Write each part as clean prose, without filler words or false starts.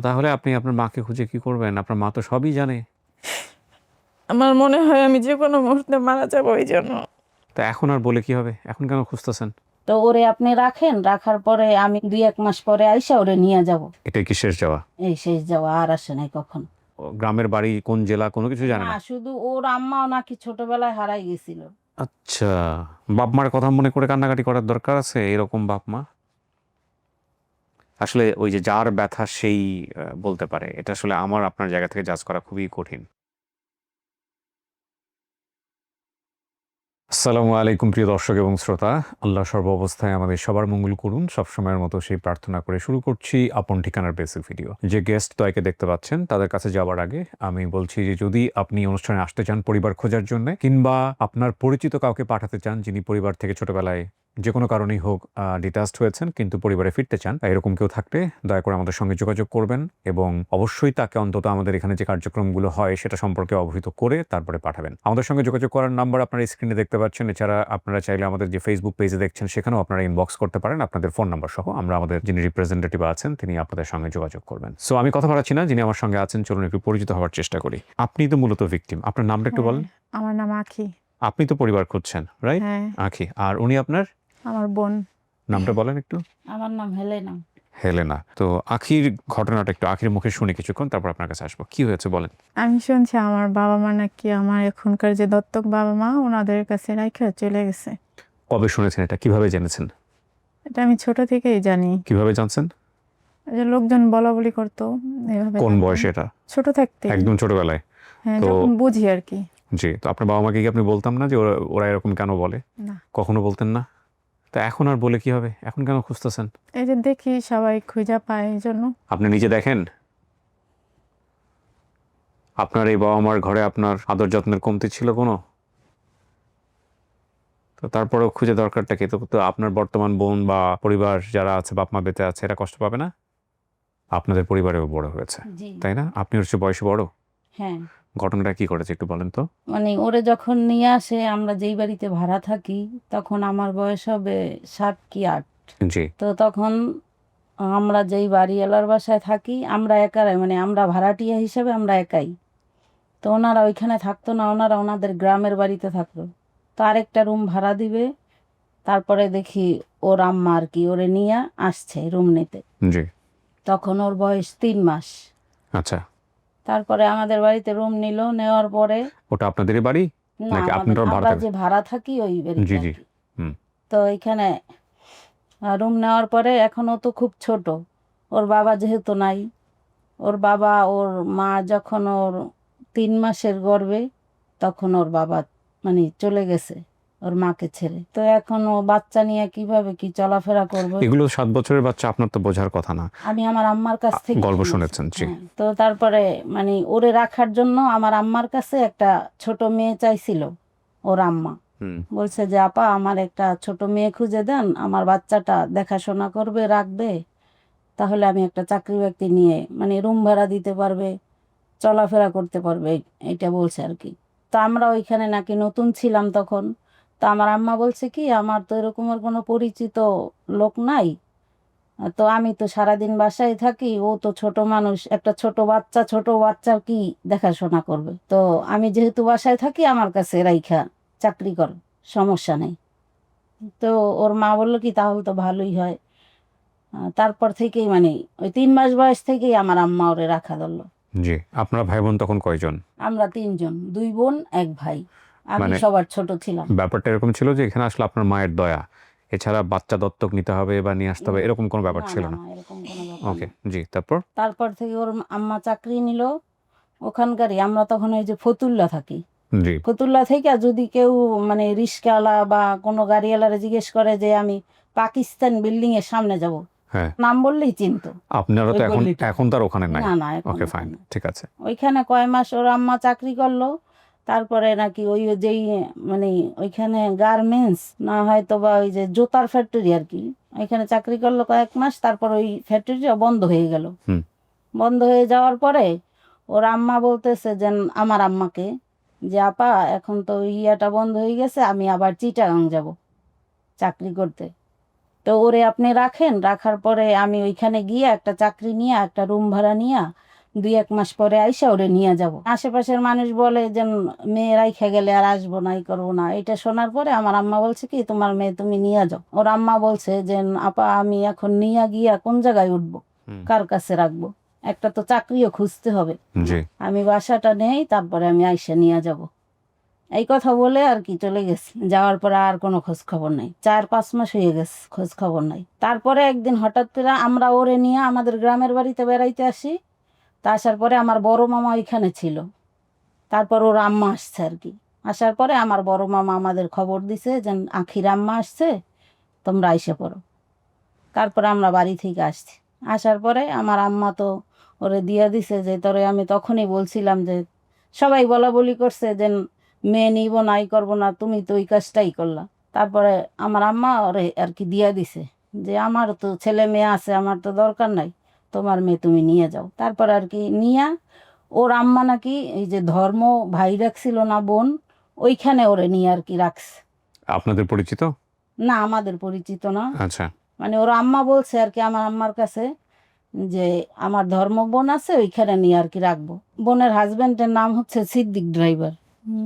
তাহলে আপনি আপনার মাকে খুঁজে কি করবেন? আপনার মা তো সবই জানে। আমার মনে হয় আমি যে কোনো মুহূর্তে মারা যাবো এই জন্য। তো এখন আর বলে কি হবে? এখন কেন খুঁজতেছেন? তো ওরে আপনি রাখেন, রাখার পরে আমি 2-1 মাস পরে আইসা ওরে নিয়ে যাব। এটাই কি শেষ যাওয়া? এই শেষ যাওয়া, আর আসে নাই কখন। গ্রামের বাড়ি কোন জেলা কোনো কিছু জানে না, না? শুধু ওর আম্মাও নাকি ছোটবেলায় হারাই গেছিল। আচ্ছা, বাপ মার কথা মনে করে কান্নাকাটি করার দরকার আছে? এরকম বাপ মা আসলে ওই যে যার ব্যথা সেই বলতে পারে। এটা আসলে আমার আপনার জায়গা থেকে জাজ করা খুবই কঠিন। আসসালামু আলাইকুম প্রিয় দর্শক এবং শ্রোতা। আল্লাহ সর্বাবস্থায় আমাদের সবার মঙ্গল করুন, সবসময়ের মতো সেই প্রার্থনা করে শুরু করছি আপন ঠিকানার বেসিক ভিডিও। যে গেস্ট দয়কে দেখতে পাচ্ছেন তাদের কাছে যাওয়ার আগে আমি বলছি যে যদি আপনি অনুষ্ঠানে আসতে চান পরিবার খোঁজার জন্য, কিংবা আপনার পরিচিত কাউকে পাঠাতে চান যিনি পরিবার থেকে ছোটবেলায় যে কোনো কারণেই হোক ডিটাচড হয়েছেন কিন্তু পরিবারে ফিরতে চান, এরকম কেউ থাকলে দয়া করে আমাদের সঙ্গে যোগাযোগ করবেন এবং অবশ্যই তাকে অন্তত আমাদের এখানে যে কার্যক্রমগুলো হয় সেটা সম্পর্কে অবহিত করে তারপরে পাঠাবেন। আমাদের সঙ্গে যোগাযোগ করার নাম্বার আপনারা স্ক্রিনে দেখতে পাচ্ছেন। এছাড়া আপনারা চাইলে আমাদের যে ফেসবুক পেজে দেখছেন সেখানেও আপনারা ইনবক্স করতে পারেন আপনাদের ফোন নাম্বার সহ। আমরা আমাদের যিনি রিপ্রেজেন্টেটিভ আছেন তিনি আপনাদের সঙ্গে যোগাযোগ করবেন। সো আমি কথা বাড়াচ্ছি না, যিনি আমার সঙ্গে আছেন চলুন একটু পরিচিত হওয়ার চেষ্টা করি। আপনি তো মূলত ভিকটিম, আপনার নামটা একটু বলেন। আমার নাম আখি। আপনি তো পরিবার খুঁজছেন, রাইট? হ্যাঁ, আখি। আর উনি আপনার আমার বোন। নামটা বলেন একটু। আমার নাম হেলেনা। হেলেনা। তো আখির ঘটনাটা একটু আখির মুখে শুনি কিছুক্ষণ, তারপর আপনার কাছে আসবো। কি হয়েছে বলেন। আমি শুনছি আমার বাবা মা নাকি আমার এখনকার যে দত্তক বাবা মা ওনাদের কাছে রাইখা চলে গেছে। কবে শুনেছেন এটা? কিভাবে জেনেছেন? এটা আমি ছোট থেকেই জানি। কিভাবে জানছেন? এই যে লোকজন বলা বলি করতো এইভাবে। কোন জানতাম। বয়সে এটা? ছোট থাকতে। একদম ছোটবেলায়? হ্যাঁ, তো যখন বুঝি আর কি। জি, তো আপনার বাবা মাকে কি আপনি বলতাম না যে ওরা ওরা এরকম কেন বলে? না, কখনো বলতেন না? তো এখন আর বলে কি হবে? এখন কেন খুঁজতেছেন? এই যে দেখি সবাই খুঁজা পায় এই জন্য। আপনি নিজে দেখেন আপনার এই বাবা মার ঘরে আপনার আদর যত্নের কমতি ছিল কোনো? তো তারপরেও খুঁজে দরকারটা কি? তো আপনার বর্তমান বোন বা পরিবার যারা আছে, বাপ মা বেঁচে আছে, এরা কষ্ট পাবে না? আপনাদের পরিবারেও বড় হয়েছে, জি। তাই না? আপনি হচ্ছে বয়সে বড়। হ্যাঁ, ঘটনাটা কি করেছে একটু বলেন তো। মানে ওরে যখন নিয়ে আসে, আমরা যেই বাড়িতে ভাড়া থাকি তখন আমার বয়স হবে 7 কি 8। জি। তো তখন আমরা যেই বাড়িওয়ালার বাসায় থাকি আমরা একারাই, মানে আমরা ভাড়াটিয়া হিসেবে আমরা একাই। তো ওনারা ওইখানে থাকতো না, ওনারা ওনাদের গ্রামের বাড়িতে থাকতো। তো আরেকটা রুম ভাড়া দিবে, তারপরে দেখি ওর আম্মা আর কি ওরে নিয়ে আসছে রুম নিতে। জি। তখন ওর বয়স 3 মাস। আচ্ছা, তারপরে আমাদের বাড়িতে রুম নিল, নেওয়ার পরে ওটা আপনাদেরই বাড়ি না, নাকি আমাদের আপনারা ভাড়া আমরা থাকেন? যে ভাড়া থাকি ওই বাড়িতে জি আর জি। কি। হুম। তো এখানে রুম নেওয়ার পরে এখন ও তো খুব ছোট, ওর বাবা যেহেতু নাই, ওর বাবা ওর মা যখন ওর 3 মাসের গর্ভে তখন ওর বাবা মানে চলে গেছে ওর মাকে ছেড়ে। তো এখন ও বাচ্চা নিয়ে কিভাবে কি চলাফেরা করবে। এগুলো 7 বছরের বাচ্চা, আপনার তো বোঝার কথা না। আমি আমার আম্মার কাছ থেকে গল্প শুনেছি। শুনেছেন, জি। হ্যাঁ, তো তারপরে মানে ওরে রাখার জন্য আমার আম্মার কাছে একটা ছোট মেয়ে চাইছিল ওর আম্মা। হুম। বলছে যে আপা আমার একটা ছোট মেয়ে খুঁজে দেন, আমার বাচ্চাটা দেখাশোনা করবে, রাখবে, তাহলে আমি একটা চাকরি বাকরি নিয়ে মানে রুম ভাড়া দিতে পারবে, চলাফেরা করতে পারবে, এইটা বলছে আর কি। তো আমরা ওইখানে নাকি নতুন ছিলাম তখন। তো আমার আম্মা বলছে কি আমার তো এরকমের কোনো পরিচিত লোক নাই। তো আমি তো সারাদিন বাসায় থাকি, ও তো ছোট মানুষ, একটা ছোট বাচ্চা কি দেখাশোনা করবে। তো আমি যেহেতু বাসায় থাকি আমার কাছে রাইখা চাকরি কর, সমস্যা নেই। তো ওর মা বললো কি তাহলে তো ভালোই হয়। তারপর থেকেই মানে ওই 3 মাস বয়স থেকেই আমার আম্মা ওরে রাখা ধরলো। জি। আপনারা ভাই বোন তখন কয়জন? আমরা 3 জন, 2 বোন 1 ভাই। আমি মানে সবার ছোট ছিলাম। ব্যাপারটা এরকম ছিল যে এখানে আসলে আপনার মায়ের দয়া, এছাড়া বাচ্চা দত্তক নিতে হবে বা নিয়ে আসতে হবে না, এরকম কোনো ব্যাপার না, ছিল না, না? না, এরকম কোনো ব্যাপার ওকে, না। জি। তারপর? তারপর থেকে ওর আম্মা চাকরি নিল ওখানকারই। আমরা তখন ওই যে ফতুল্লা থাকি। জি। ফতুল্লা থেকে যদি কেউ মানে রিস্কাওয়ালা বা কোনো গাড়িওয়ালারে জিজ্ঞেস করে যে আমি পাকিস্তান বিল্ডিং এর সামনে যাব, হ্যাঁ। নাম বললেই চিনতো। আপনারা ওই তো এখন গল্লিটা। এখন তার ওখানে নাই? না, না, এখন ওকে, ফাইন, ওখানে। ঠিক আছে। ওইখানে কয় মাস ওর আম্মা চাকরি করলো। তারপরে নাকি ওই যেই মানে ওইখানে গার্মেন্টস না হয়তো বা ওই যে জুতার ফ্যাক্টরি আর কি, ওইখানে চাকরি করলো কয়েক মাস, তারপর ওই ফ্যাক্টরিটা বন্ধ হয়ে গেল। হুম। বন্ধ হয়ে যাওয়ার পরে ওর আম্মা বলতেছে যে আমার আম্মাকে যে আপা এখন তো ইয়াটা বন্ধ হয়ে গেছে, আমি আবার চিটাগাং যাব চাকরি করতে। তো ওরে আপনি রাখেন, রাখার পরে আমি ওইখানে গিয়ে একটা চাকরি নিয়ে একটা রুম ভাড়া নিয়ে 2-1 মাস পরে আইসা ওরে নিয়ে যাব। আশেপাশের মানুষ বলে যে মেয়ে রাইখা গেলে আর আসবো না, করবো না। এটা শোনার পরে আমার আম্মা বলছে কি, তোমার মেয়ে তুমি নিয়ে যাও। ওর আম্মা বলছে যে আপা আমি এখন নিয়ে গিয়া কোন জায়গায় উঠবো, কার কাছে রাখবো, একটা তো চাকরিও খুঁজতে হবে। জি। আমি বাসাটা নেই, তারপরে আমি আইসা নিয়ে যাব। এই কথা বলে আর কি চলে গেছে। যাওয়ার পরে আর কোনো খোঁজ খবর নাই। 4-5 মাস হয়ে গেছে, খোঁজ খবর নাই। তারপরে একদিন হঠাৎ করে আমরা ওরে নিয়ে আমাদের গ্রামের বাড়িতে বেড়াইতে আসি। তা আসার পরে আমার বড় মামা ওইখানে ছিল। তারপর ওর আম্মা আসছে আর কি। আসার পরে আমার বড় মামা আমাদের খবর দিছে যে আখির আম্মা আসছে, তোমরা আইসে পড়ো। তারপরে আমরা বাড়ি থেকে আসছি। আসার পরে আমার আম্মা তো ওরে দিয়া দিছে, যে তোরে আমি তখনই বলছিলাম যে সবাই বলা বলি করছে যে মেয়ে নিব নাই করবো না, তুমি তো ওই কাজটাই করলা। তারপরে আমার আম্মা ওরে আর কি দিয়া দিছে যে আমার তো ছেলে মেয়ে আছে, আমার তো দরকার নাই, তোমার মেয়ে তুমি নিয়ে যাও। তারপর আর কি নিয়া ওর আম্মা নাকি এই যে ধর্ম ভাই রাখছিল না বোন, ওইখানে ওরে নিয়ে আর কি রাখছে। আপনাদের পরিচিত? না, আমাদের পরিচিত না। আচ্ছা। মানে ওর আম্মা বলছে আর কি আমার আম্মার কাছে যে আমার ধর্ম বোন আছে, ওইখানে নিয়ে আর কি রাখবো। বোনের হাজবেন্ডের নাম হচ্ছে সিদ্দিক ড্রাইভার।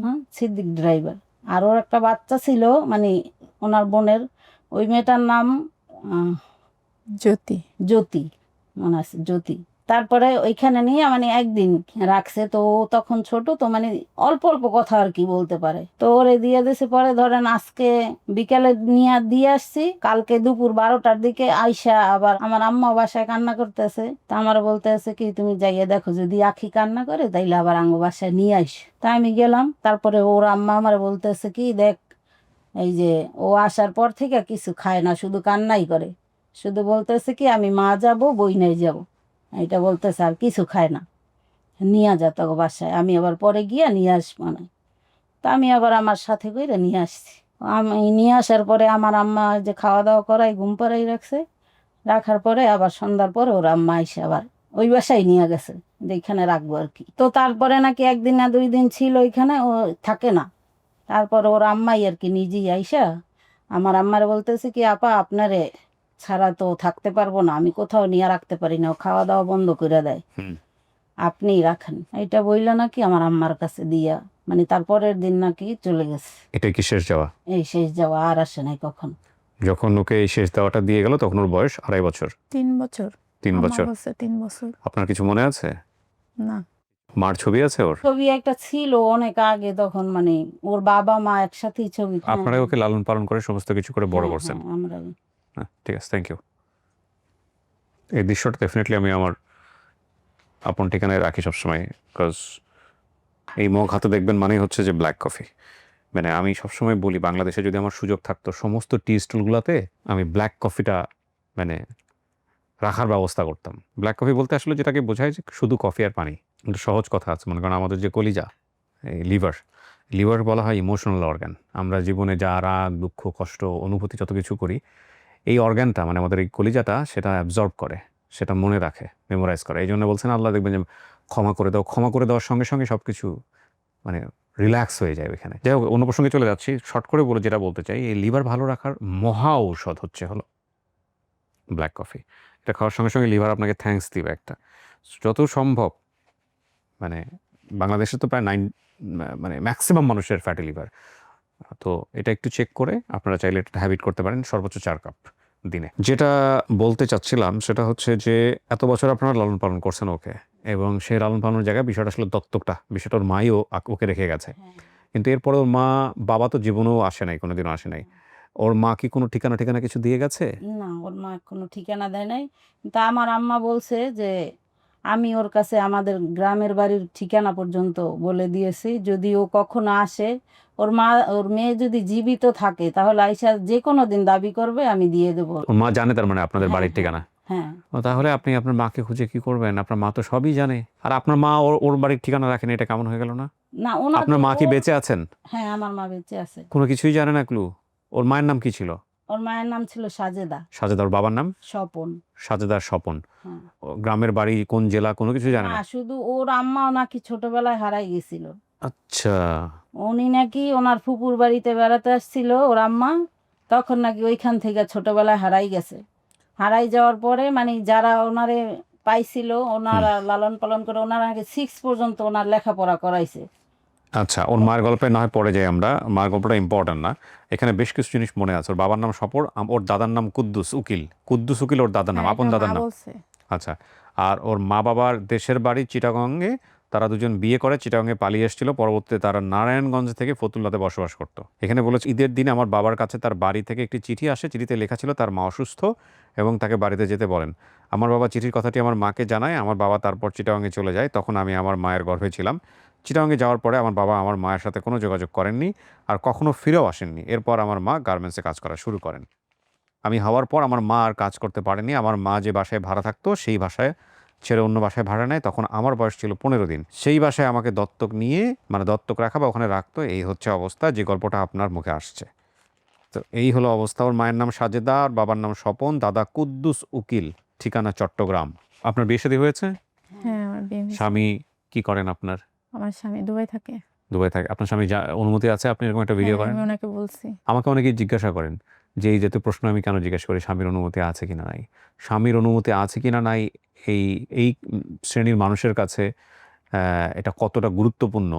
হ্যাঁ, সিদ্দিক ড্রাইভার। আর ওর একটা বাচ্চা ছিল, মানে ওনার বোনের, ওই মেয়েটার নাম জ্যোতি। জ্যোতি, মনে আছে, জ্যোতি। তারপরে ওইখানে নিয়ে মানে একদিন রাখছে। তো ও তখন ছোট, তো মানে অল্প অল্প কথা আর কি বলতে পারে। তো ওরে দিয়ে দিয়েছে। পরে ধরেন আজকে বিকালে নিয়ে দিয়ে আসছি, কালকে দুপুর 12টার দিকে আইসা আবার আমার আম্মা বাসায় কান্না করতেছে। তা আমার বলতেছে কি, তুমি যাইয়ে দেখো, যদি আখি কান্না করে তাইলে আবার আঙ্গ বাসায় নিয়ে আইস। তা আমি গেলাম। তারপরে ওর আম্মা আমার বলতেছে কি, দেখ এই যে ও আসার পর থেকে কিছু খায় না, শুধু কান্নাই করে। শুধু বলতেছে কি আমি মা যাব, বই নাই যাব, এটা বলতেছে, আর কিছু খায় না। নিয়ে যা তো বাসায়, আমি আবার পরে গিয়ে নিয়ে আসবো না। তা আমি আবার আমার সাথে করে নিয়ে আসছি। আমি নিয়ে আসার পরে আমার আম্মা যে খাওয়া দাওয়া করাই, ঘুম পাড়াই রাখছে। রাখার পরে আবার সন্ধ্যার পরে ওর আম্মা এসে আবার ওই বাসায় নিয়ে গেছে, যে এখানে রাখবো আর কি। তো তারপরে নাকি 1 দিন না 2 দিন ছিল ওইখানে, ও থাকে না। তারপর ওর আম্মাই আর কি নিজেই আইসা আমার আম্মারে বলতেছে কি, আপা আপনারে ছাড়া তো থাকতে পারবো না, আমি কোথাও নিয়ে রাখতে পারি না, ও খাওয়া দাওয়া বন্ধ করে দেয়, আপনিই রাখেন। এটা বইলা নাকি আমার আম্মার কাছে দিয়া, মানে তারপরের দিন নাকি চলে গেছে। এটা কি শেষ যাওয়া? এই শেষ যাওয়া, আর আসে নাই কখন। যখন ওকে এই শেষ দেওয়াটা দিয়ে গেল তখন ওর বয়স 2.5 বছর। 3 বছর। 3 আমার বছর। হচ্ছে 3 বছর। আপনার কিছু মনে আছে? না। মার ছবি আছে ওর? ছবি একটা ছিল অনেক আগে, তখন মানে ওর বাবা মা একসাথেই ছবি। আপনারা ওকে লালন পালন করে সমস্ত কিছু করে বড় করছেন? আমরা। হ্যাঁ, ঠিক আছে, থ্যাংক ইউ। এই দৃশ্যটা ডেফিনেটলি আমি আমার আপন ঠিকানায় রাখি সবসময়, বিকজ এই মগ হাতে দেখবেন মানেই হচ্ছে যে ব্ল্যাক কফি। মানে আমি সবসময় বলি, বাংলাদেশে যদি আমার সুযোগ থাকতো সমস্ত টি স্টলগুলোতে আমি ব্ল্যাক কফিটা মানে রাখার ব্যবস্থা করতাম। ব্ল্যাক কফি বলতে আসলে যেটাকে বোঝায় যে শুধু কফি আর পানি, কিন্তু সহজ কথা আছে। মনে করেন আমাদের যে কলিজা, এই লিভার বলা হয় ইমোশনাল অর্গান। আমরা জীবনে যা রাগ, দুঃখ, কষ্ট, অনুভূতি যত কিছু করি, এই অর্গানটা মানে আমাদের এই কলিজাটা সেটা অ্যাবজর্ব করে, সেটা মনে রাখে, মেমোরাইজ করে। এই জন্য বলছেন আল্লাহ দেখবেন যে ক্ষমা করে দাও, ক্ষমা করে দেওয়ার সঙ্গে সঙ্গে সব কিছু মানে রিল্যাক্স হয়ে যায় ওইখানে। যাই হোক, অন্য প্রসঙ্গে চলে যাচ্ছি। শর্ট করে বলে যেটা বলতে চাই, এই লিভার ভালো রাখার মহা ঔষধ হলো ব্ল্যাক কফি। এটা খাওয়ার সঙ্গে সঙ্গে লিভার আপনাকে থ্যাঙ্কস দিবে একটা। যত সম্ভব মানে বাংলাদেশে তো প্রায় মানে ম্যাক্সিমাম মানুষের ফ্যাটি লিভার। তো এটা একটু চেক করে আপনারা চাইলে এটা হ্যাবিট করতে পারেন, সর্বোচ্চ 4 কাপ দিনে। যেটা বলতে চাচ্ছিলাম সেটা হচ্ছে যে এত বছর আপনারা লালন পালন করছেন ওকে, এবং সেই লালন পালনের জায়গায় বিষয়টা আসলে দত্তকটা, বিষয়টা ওর মাইও ওকে রেখে গেছে। কিন্তু এরপরে ওর মা বাবা তো জীবনেও আসে নাই, কোনোদিনও আসে নাই। ওর মা কি কোনো ঠিকানা কিছু দিয়ে গেছে? না, ওর মা কোনো ঠিকানা দেয় নাই। তা আমার আম্মা বলছে যে আমি ওর কাছে আমাদের গ্রামের বাড়ির ঠিকানা পর্যন্ত বলে দিয়েছি, যদি ও কখনো আসে, ওর মেয়ে যদি জীবিত থাকে তাহলে আইসা যে কোনো দিন দাবি করবে, আমি দিয়ে দেবো। ওর মা জানে তার মানে আপনাদের হ্যাঁ, বাড়ির ঠিকানা? হ্যাঁ। ও তাহলে আপনি আপনার মাকে খুঁজে কি করবেন? আপনার মা তো সবই জানে। আর আপনার মা ওর বাড়ির ঠিকানা রাখেন, এটা কেমন হয়ে গেল না? না, আপনার মা কি বেঁচে আছেন? হ্যাঁ, আমার মা বেঁচে আছে। কোনো কিছুই জানে না, ক্লু? ওর মায়ের নাম কি ছিল? ওর মায়ের নাম ছিল সাজেদা। সাজেদা। ওর বাবার নাম? স্বপন। সাজেদার স্বপন। হ্যাঁ। ও গ্রামের বাড়ি কোন জেলা কোনো কিছু জানে না? না, শুধু ওর আম্মাও নাকি ছোটবেলায় হারাই গেছিল। আচ্ছা। উনি নাকি ওনার ফুপুর বাড়িতে বেড়াতে আসছিল ওর আম্মা, তখন নাকি ওইখান থেকে ছোটবেলায় হারাই গেছে। হারাই যাওয়ার পরে মানে যারা ওনারে পাইছিল, ওনারা লালন পালন করে ওনারা নাকি 6 পর্যন্ত ওনার লেখাপড়া করাইছে। আচ্ছা, ওর মায়ের গল্পে না হয় পরে যাই আমরা, মায়ের গল্পটা ইম্পর্টেন্ট না। এখানে বেশ কিছু জিনিস মনে আছে। ওর বাবার নাম সফর, ওর দাদার নাম কুদ্দুস উকিল। কুদ্দুস উকিল ওর দাদার নাম, হ্যাঁ, আপন এটা দাদার মা নাম। বলছে। আচ্ছা, আর ওর মা বাবার দেশের বাড়ি চিটাগংয়ে। তারা দুজন বিয়ে করে চিটাগংয়ে পালিয়ে এসেছিল। পরবর্তীতে তারা নারায়ণগঞ্জ থেকে ফতুল্লাতে বসবাস করতো। এখানে বলেছে ঈদের দিনে আমার বাবার কাছে তার বাড়ি থেকে একটি চিঠি আসে। চিঠিতে লেখা ছিল তার মা অসুস্থ এবং তাকে বাড়িতে যেতে বলেন। আমার বাবা চিঠির কথাটি আমার মাকে জানায়। আমার বাবা তারপর চিটাগংয়ে চলে যায়। তখন আমি আমার মায়ের গর্ভে ছিলাম। চিটাগংয়ে যাওয়ার পরে আমার বাবা আমার মায়ের সাথে কোনো যোগাযোগ করেননি আর কখনো ফিরেও আসেননি। এরপর আমার মা গার্মেন্টসে কাজ করা শুরু করেন। আমি হওয়ার পর আমার মা আর কাজ করতে পারেনি। আমার মা যে বাসায় ভাড়া থাকতো সেই বাসায় ছেড়ে অন্য বাসায় ভাড়া নেয়। তখন আমার বয়স ছিল 15 দিন। সেই বাসায় আমাকে দত্তক নিয়ে, মানে দত্তক রাখা বা ওখানে রাখতো। এই হচ্ছে অবস্থা, যে গল্পটা আপনার মুখে আসছে। তো এই হলো অবস্থা। ওর মায়ের নাম সাজেদা, আর বাবার নাম স্বপন, দাদা কুদ্দুস উকিল, ঠিকানা চট্টগ্রাম। আপনার বিয়ে শাদী হয়েছে? হ্যাঁ, আমার বিয়ে হয়েছে। স্বামী কি করেন আপনার? আমার স্বামী দুবাই থাকে। দুবাই থাকে। আপনার স্বামী অনুমতি আছে আপনি এরকম একটা ভিডিও হ্যাঁ, করেন? আমি ওনাকে বলছি। আমাকে অনেকেই জিজ্ঞাসা করেন যে এই জাতীয় প্রশ্ন আমি কেন জিজ্ঞেস করি, স্বামীর অনুমতি আছে কিনা নাই। স্বামীর অনুমতি আছে কিনা নাই এই এই শ্রেণীর মানুষের কাছে এটা কতটা গুরুত্বপূর্ণ,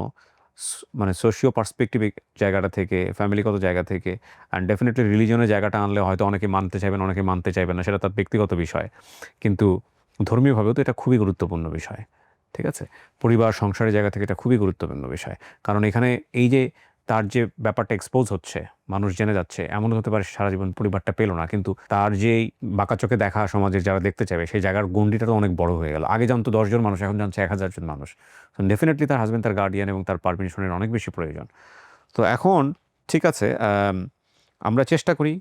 মানে সোশিও পার্সপেক্টিভ জায়গাটা থেকে, ফ্যামিলিগত জায়গা থেকে, অ্যান্ড ডেফিনেটলি রিলিজনের জায়গাটা আনলে হয়তো অনেকে মানতে চাইবেন, অনেকে মানতে চাইবেন না, সেটা তার ব্যক্তিগত বিষয়। কিন্তু ধর্মীয়ভাবেও তো এটা খুবই গুরুত্বপূর্ণ বিষয়। ঠিক আছে, পরিবার সংসারের জায়গা থেকে এটা খুবই গুরুত্বপূর্ণ বিষয়। কারণ এখানে এই যে তার যে ব্যাপারটা এক্সপোজ হচ্ছে, মানুষ জেনে যাচ্ছে, এমন হতে পারে সারা জীবন পরিবারটা পেলো না, কিন্তু তার যেই বাঁকা চোখে দেখা সমাজের যারা দেখতে চাইবে সেই জায়গার গণ্ডিটা তো অনেক বড় হয়ে গেল। আগে জানতো 10 জন মানুষ, এখন জানছে 1000 জন মানুষ। তো ডেফিনেটলি তার হাজব্যান্ড, তার গার্ডিয়ান এবং তার পারমিশনের অনেক বেশি প্রয়োজন। তো এখন ঠিক আছে, আমরা চেষ্টা করি।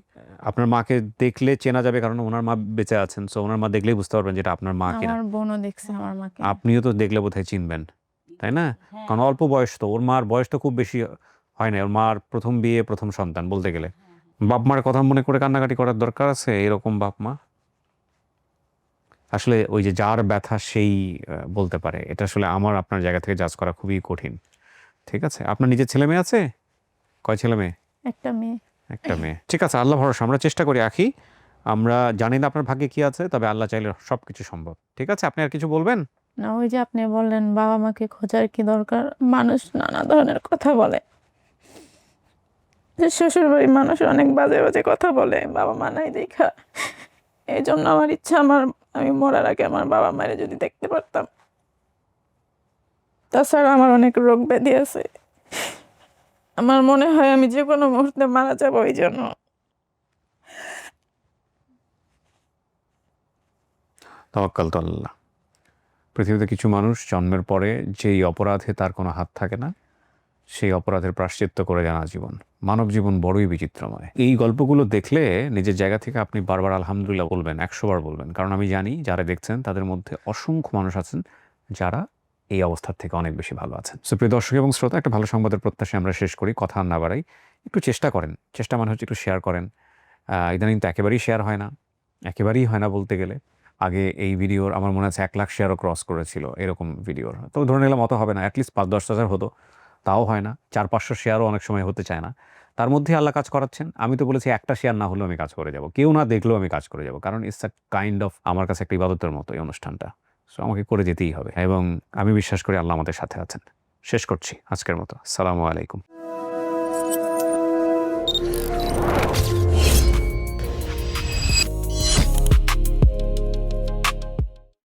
আপনার মাকে দেখলে চেনা যাবে, কারণ ওনার মা বেঁচে আছেন। সো ওনার মা দেখলেই বুঝতে পারবেন যেটা আপনার মা কিনা। আমার বোনও দেখছে আমার মাকে। আপনিও তো দেখলে বোধহয় চিনবেন, তাই না? হ্যাঁ, কারণ অল্প বয়স তো, ওর মার বয়স তো খুব বেশি হয় না। ওর মার প্রথম বিয়ে, প্রথম সন্তান বলতে গেলে। বাপ মার কথা মনে করে কান্নাকাটি করার দরকার আছে? এরকম বাপ মা আসলে ওই যে যার ব্যথা সেই বলতে পারে। এটা আসলে আমার আপনার জায়গা থেকে জাজ করা খুবই কঠিন। ঠিক আছে, আপনার নিজের ছেলে মেয়ে আছে? কয় ছেলে মেয়ে? একটা মেয়ে। একটা মেয়ে। ঠিক আছে, আল্লাহ ভরসা। আমরা চেষ্টা করি আখি। আমরা জানি না আপনার ভাগ্যে কি আছে, তবে আল্লাহ চাইলে সব কিছু সম্ভব। ঠিক আছে, আপনি আর কিছু বলবেন? না, ওই যে আপনি বললেন বাবা মাকে খোঁজার কি দরকার, মানুষ নানা ধরনের কথা বলে। শ্বশুর বাড়ির মানুষ অনেক বাজে বাজে কথা বলে বাবা মা নাই দেখা। এই জন্য আমার ইচ্ছা আমি মরার আগে আমার বাবা মায়ের যদি দেখতে পারতাম। তাছাড়া আমার অনেক রোগ ব্যাধি আছে, আমার মনে হয় আমি যে কোনো মুহূর্তে মারা যাবো। এই জন্য তাওয়াক্কাল তো আল্লাহ। পৃথিবীতে কিছু মানুষ জন্মের পরে যেই অপরাধে তার কোনো হাত থাকে না, সেই অপরাধের প্রায়শ্চিত্ত করে জানা জীবন। মানব জীবন বড়ই বিচিত্রময়। এই গল্পগুলো দেখলে নিজের জায়গা থেকে আপনি বারবার আলহামদুলিল্লাহ বলবেন, 100 বার বলবেন। কারণ আমি জানি যারা দেখছেন তাদের মধ্যে অসংখ্য মানুষ আছেন যারা এই অবস্থার থেকে অনেক বেশি ভালো আছেন। সো প্রিয় দর্শক এবং শ্রোতা, একটা ভালো সংবাদের প্রত্যাশায় আমরা শেষ করি, কথা আর না বাড়াই। একটু চেষ্টা করেন। চেষ্টা মানে হচ্ছে একটু শেয়ার করেন। ইদানিং তো একেবারেই শেয়ার হয় না, একেবারেই হয় না বলতে গেলে। আগে এই ভিডিওর আমার মনে আছে 1 লাখ শেয়ারও ক্রস করেছিল এরকম ভিডিওর। তো ধরে নিলাম অত হবে না, অ্যাটলিস্ট 5-10 হাজার হতো, তাও হয় না। 400-500 শেয়ারও অনেক সময় হতে চায় না। তার মধ্যেই আল্লাহ কাজ করাচ্ছেন। আমি তো বলেছি একটা শেয়ার না হলেও আমি কাজ করে যাব, কেউ না দেখলেও আমি কাজ করে যাব, কারণ ইটস আ কাইন্ড অফ আমার কাছে একটা ইবাদতের মতো এই অনুষ্ঠানটা। সো আমাকে করে যেতেই হবে এবং আমি বিশ্বাস করি আল্লাহ আমাদের সাথে আছেন। শেষ করছি আজকের মতো। আসসালামু আলাইকুম।